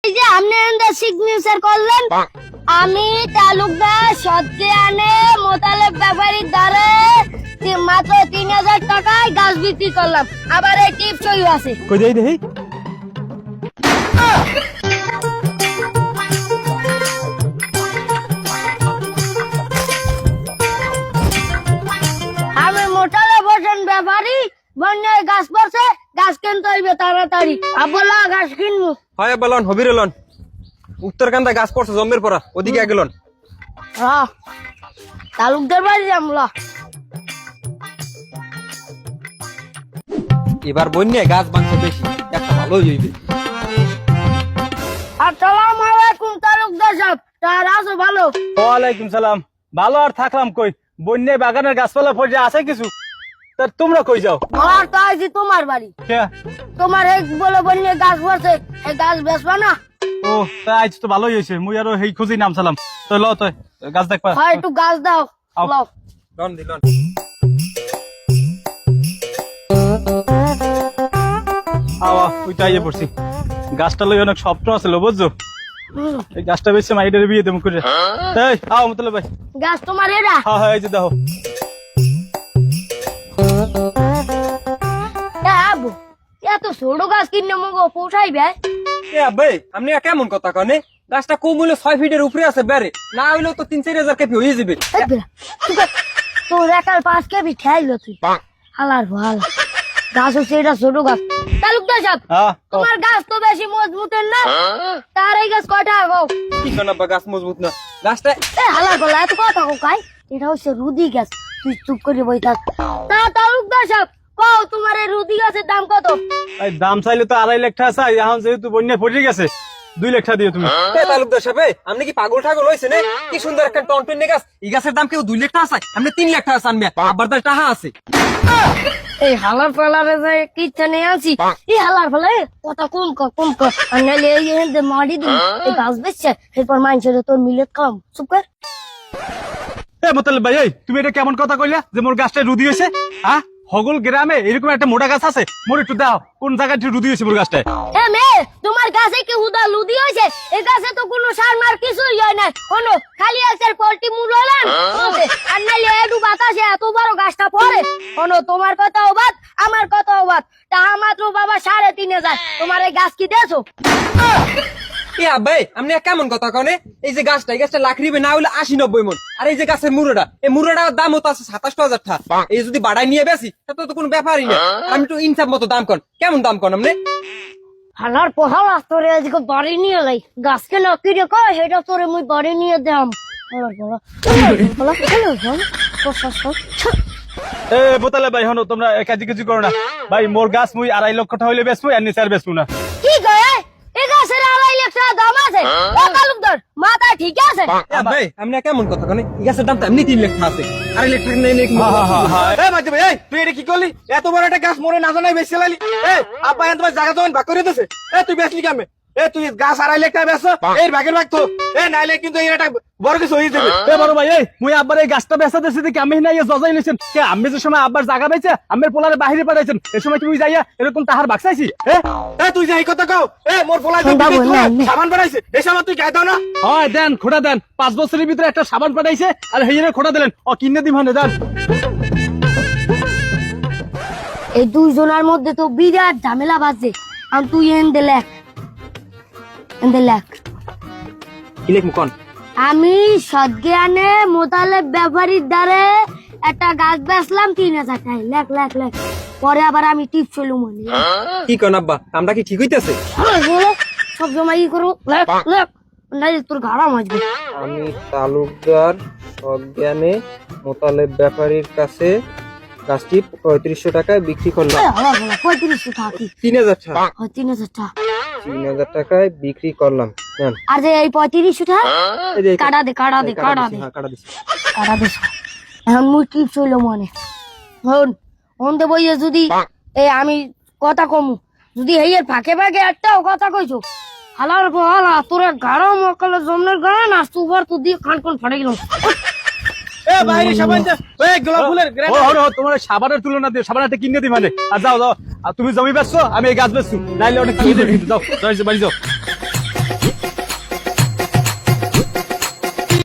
এই যে আপনি আমাদের সিগনেচার করলেন, আমি তালুকদার সজ্ঞানে মোতালেব ব্যাপারীর দ্বারে মাত্র 3000 টাকায় গাছ বিক্রি করলাম। আবার এই টিপস আছে। কই দেই দেই আমি মোতালেব হোসেন ব্যাপারী, বন্যায় গাছ পড়ছে, গাছ কিনতে হইবে তাড়াতাড়ি। আবলা গাছ কিনবো। হয় বলন হবিরলন উত্তরকান্দা গাছ পড়ছে জম্মের পড়া ওদিকে গেলন। হ্যাঁ, তালুকদার বাড়ি যামলা। এবার বন্যায় গাছ বাঁধছে বেশি, একটা ভালোই হইবে। আসসালামু আলাইকুম তালুকদার সাহেব, তার আছো ভালো? ওয়ালাইকুম সালাম। ভালো আর থাকলাম কই, বন্যায় বাগানের গাছপালা পড়ে আছে কিছু, তা তোমরা কই যাও? আর তো আইছি তোমার বাড়ি। কে? তোমার এই বলে বন্যায় গাছ পড়ছে, এই গাছ বেচবা না? ও তা আজ তো ভালোই হয়েছে, মুই আরো সেই খুঁজি নাম সালাম। তো ল তো গাছ দেখবা। হয় একটু গাছ দাও। আও। লাও। লন দিলন আওয়া ওইটা ইয়ে পড়ছি, গাছটা লই অনেক স্বপ্ন আছে লো বুঝছো। হুম, এই গাছটা বেশি মাইডের বিয়ে দেবো করে। এই আও মতলব ভাই। গাছ তোমার এরা? হ্যাঁ হ্যাঁ এই যে দেখো। আবু, এত ছোট গাছ কিনে মগো পোষাইবে? এ আবে আপনি কেমন কথা কনে? গাছটা কম হইলে 6 ফিটের উপরে আছে বেরে, না হইলেও তো 3-4 হাজার কেপি হয়ে যাবে। এই বেটা, তোর একার পাঁচ কেবি ঠাইলো তুই। হালার ভাল গাছ হচ্ছে এটা ছোট গাছ। তালুকদার সাহেব, হ্যাঁ কও। তোমার গাছ তো বেশি মজবুতের না, তার এই গাছ কয়টা গো? কি কোন আব্বা গাছ মজবুত না? গাছটা এ হালার ভাল এত কথা কোকাই, এটা হচ্ছে রুদি গাছ। তুই চুপ করে বই থাক। তা তালুকদার সাহেব, কও তোমার এই রুদি গাছের দাম কত? এই দাম চাইলে তো 2.5 লাখ টাকা চাই, এখন যেহেতু বন্যায় পড়ে গেছে 2 লাখ টাকা দিও তুমি। এ তালুকদার সাহেব, আপনি কি পাগল ঠাগল হইছে না? কি সুন্দর একটা টনটনে গাছ, এই গাছের দাম কেউ 2 লাখ টাকা চায়, আপনি 3 লাখ টাকা চান মিয়া। আব্বার দার টাকা আছে। এই হালার ফালারে যে কিচ্ছা নিয়ে আছি, এই হালার ফালে কথা কম কর আর নাইলে এই যে মারি দিন এই গাছ বেচছে, এরপর মানুষের তোর মিলেট খাম। চুপ কর। এ মতলব ভাই, এই তুমি এটা কেমন কথা কইলা যে মোর গাছটা রুদি হয়েছে? হ্যাঁ, হগল গ্রামে এরকম একটা মোটা গাছ আছে, মোর একটু দাও কোন জায়গায় রুদি হয়েছে মোর গাছটায়। এ মেয়ে, তোমার গাছে কি হুদা লুদি হয়েছে? এই গাছে তো কোনো সার মার কিছুই হয় না। শোনো, খালি আছে পোল্ট্রি মূল হলেন আর নাইলে একটু বাতাসে এত বড় গাছটা পড়ে। শোনো, তোমার কথা অবাদ, আমার কথা অবাদ। তাহা মাত্র বাবা 3,500। তোমার এই গাছ কি দেছো? এ আব্বাই আপনি কেমন কথা কনে? এই যে গাছটা, এই গাছটা লাখ রিবে না হইলে 80-90 মন। আর এই যে গাছের মুড়োটা, এই মুড়োটার দাম হতো আছে 27,000 টাকা। এই যদি বাড়াই নিয়ে বেশি তাতে তো কোনো ব্যাপারই না। আমি তো ইনসাফ মতো দাম কন, কেমন দাম কন আপনি? হালার পহালা তোরে আজকে বাড়ি নিয়ে লাই, গাছকে না কিরে কয় সেটা তোরে মুই বাড়ি নিয়ে দাম। এ বোতালে ভাই হনো, তোমরা কাজি কিছু করো না ভাই। মোর গাছ মুই 2.5 লক্ষ টাকা হইলে বেচবো, আর নিচে আর বেচবো না। কি কয়? এই গাছের 2.5 লাখ টাকা দাম আছে? ও তালুকদার, মাথা ঠিক আছে? এ আব্বাই আপনি কেমন কথা কনে? এই গাছের দাম তো এমনি 3 লাখ টাকা আছে, 2.5 লাখ টাকা নেই নেই। এই মাঝে ভাই, এই তুই এটা কি করলি? এত বড় একটা গাছ মোরে না জানাই বেচে লাইলি। এই আব্বা এত তোমার জায়গা জমি ভাগ করে দিতেছে। এই তুই বেচলি কেমনে? এই তুই গাছ 2.5 লাখ টাকা বেচছ, এই ভাগের ভাগ তো। এই নাইলে কিন্তু এই একটা বড় কিছু হয়ে যাবে। এ বড় ভাই, এই মুই আব্বার এই গাছটা বেচা দিছি দেখি আমি না জজাই নিছেন কে? আমি যে সময় আব্বার জায়গা বেচে আমের পোলারে বাহিরে পাঠাইছেন, এই সময় তুমি যাইয়া এরকম তাহার ভাগ চাইছি? এই তুই যাই কথা কও। এই মোর পোলায় তো সাবান বানাইছে, এই সময় তুই গায় দাও না? হয় দেন, খোড়া দেন। 5 বছরের ভিতরে একটা সাবান পাঠাইছে আর হেইরে খোড়া দিলেন। ও কিনে দিম হনে দেন। এই দুইজনের মধ্যে তো বিরাট ঝামেলা বাজছে। আর তুই এন্দে লেখ। কি লিখমু কোন? আমি সজ্ঞানে মোতালেব ব্যাপারীর দ্বারে একটা গাছ বেচলাম 3,000 টাকায়। লেখ লেখ লেখ। পরে আবার আমি টিপ চলু মনে। কি কোন আব্বা, আমরা কি ঠিক হইতাছে? সব সময় ই করো। লেখ লেখ, নাইলে তোর ঘাড়া মাজবে। আমি তালুকদার সজ্ঞানে মোতালেব ব্যাপারীর কাছে গাছটি 3500 টাকায় বিক্রি করলাম। 3500 টাকা কি? 3,000 টাকা। 3,000 টাকা। 3,000 টাকায় বিক্রি করলাম। নেন। আর যে এই 3500 টাকা এই যে কাটা দে, কাটা দে, কাটা দে, হ্যাঁ, কাটা দিছি। কাটা দে। এখন মুই টিপ চইল মনে। হন অন্ধে বইয়ে যদি এই আমি কথা কমু, যদি হেইয়ের ফাঁকে ফাঁকে একটাও কথা কইছো, হালার হালা তোর গাড়া মকলে জমনের গাড়া না সুবার তো দিয়ে কান কোন ফাটে গেলাম। এ বাইরে সাবান দে, এই গোলাপ ফুলের ও হো তোমার সাবানের তুলনা দিয়ে সাবানটা কিনে দি মানে। আর যাও যাও, আর তুমি জমি বেচছো, আমি এই গাছ বেচছো, নাইলে অনেক কিনে দেব। কিন্তু যাও, যাও বাড়ি যাও।